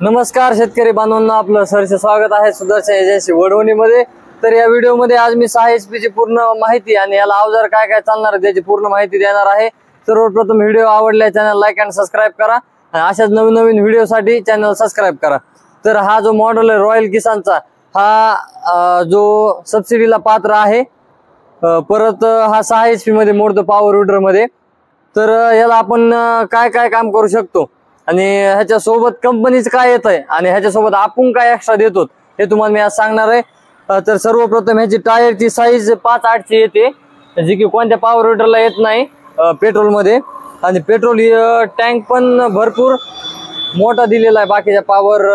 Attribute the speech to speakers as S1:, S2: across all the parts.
S1: नमस्कार शेतकरी बांधवांना, आपलं सहर्ष स्वागत आहे सुदर्शन एजन्सी वडवणी मध्ये। तर या व्हिडिओ मध्ये आज मी 6 HP ची पूर्ण माहिती आणि याला अवजार काय काय चालणार आहे त्याची पूर्ण माहिती देणार आहे। सर्वप्रथम व्हिडिओ आवडल्यास चॅनल लाईक आणि सबस्क्राइब करा आणि अशाच नवीन व्हिडिओ साठी चॅनल सबस्क्राइब करा। तर हा जो मॉडेल आहे रॉयल किसानचा, हा जो सबसिडीला पात्र आहे, परत हा 6 HP मध्ये मोडतो पॉवर विडर मध्ये। तर याला आपण काय काय काम करू शकतो आणि ह्याच्या सोबत कंपनीच काय येतंय आणि ह्याच्या सोबत आपण काय एक्स्ट्रा देतो हे तुम्हाला मी आज सांगणार आहे। तर सर्वप्रथम ह्याची टायरची साईज 5/8 ची येते, जी की कोणत्या पॉवर विडरला येत नाही पेट्रोल मध्ये। आणि पेट्रोल टँक पण भरपूर मोठा दिलेला आहे बाकीच्या पॉवर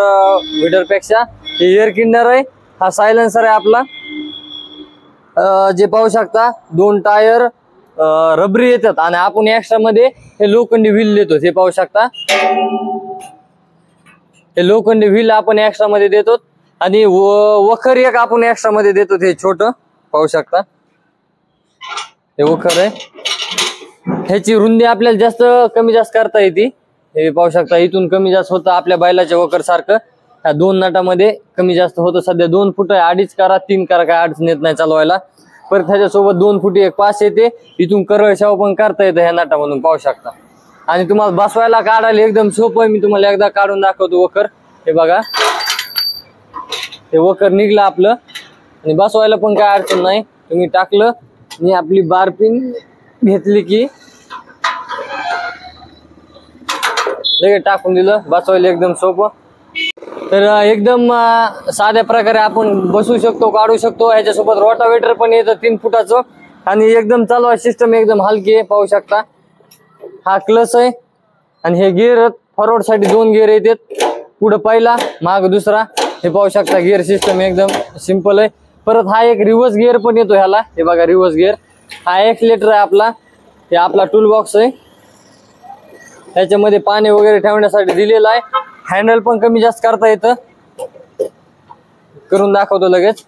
S1: विडर पेक्षा। हे एअर क्लिनर आहे, हा सायलेन्सर आहे आपला, जे पाहू शकता 2 टायर रबरी येतात आणि आपण एक्स्ट्रा मध्ये हे लोखंडी व्हील देतो। हे पाहू शकता, हे लोखंडी व्हील आपण एक्स्ट्रा मध्ये देतो आणि वखर एक आपण एक्स्ट्रा मध्ये देतो। हे छोट पाहू शकता, हे वखर आहे। ह्याची रुंदी आपल्याला जास्त कमी जास्त करता येते, हे पाहू शकता। इथून कमी जास्त होतं आपल्या बैलाच्या वखर सारखं। ह्या 2 नटामध्ये कमी जास्त होतं। सध्या 2 फूट आहे, 2.5 करा 3 करा काय अडचण येत नाही चालवायला। परत ह्याच्यासोबत 2 फुटी एक पास येते, इथून करळ शाव पण करता येतं ह्या नाटामधून पाहू शकता। आणि तुम्हाला बसवायला काढायला एकदम सोपं आहे, मी तुम्हाला एकदा काढून दाखवतो वखर। हे बघा, हे वखर निघलं आपलं आणि बसवायला पण काय अडचण नाही। तुम्ही टाकलं आणि आपली बार पिन घेतली की लगेच टाकून दिलं, बसवायला एकदम सोपं। तर एकदम साध्या प्रकारे आपण बसवू शकतो, काढू शकतो। ह्याच्यासोबत रोटावेटर पण येतं 3 फुटाचं आणि एकदम चालवायची सिस्टम एकदम हलकी आहे, पाहू शकता। हा क्लच आहे आणि हे गिअर फॉरवर्ड साठी 2 गिअर येतात, पुढे पहिला माग दुसरा। हे पाहू शकता, गिअर सिस्टम एकदम सिंपल आहे। परत हा एक रिव्हर्स गिअर पण येतो ह्याला, हे बघा रिव्हर्स गिअर। हा एक्सलेटर आहे आपला, हे आपला टूल बॉक्स आहे, त्याच्यामध्ये पाणी वगैरे ठेवण्यासाठी दिलेला आहे। हँडल पण कमी जास्त करता येतं, करून दाखवतो लगेच।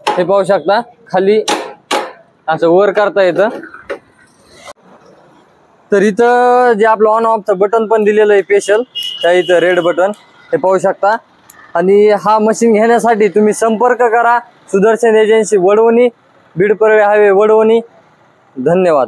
S1: हे पाहू शकता, खाली असं वर करता येतं। तर इथं जे आपलं ऑन ऑफचं बटन पण दिलेलं आहे स्पेशल, त्या इथं रेड बटन, हे पाहू शकता। आणि हा मशीन घेण्यासाठी तुम्ही संपर्क करा सुदर्शन एजन्सी वडवणी, बीड परळी हायवे वडवणी। धन्यवाद।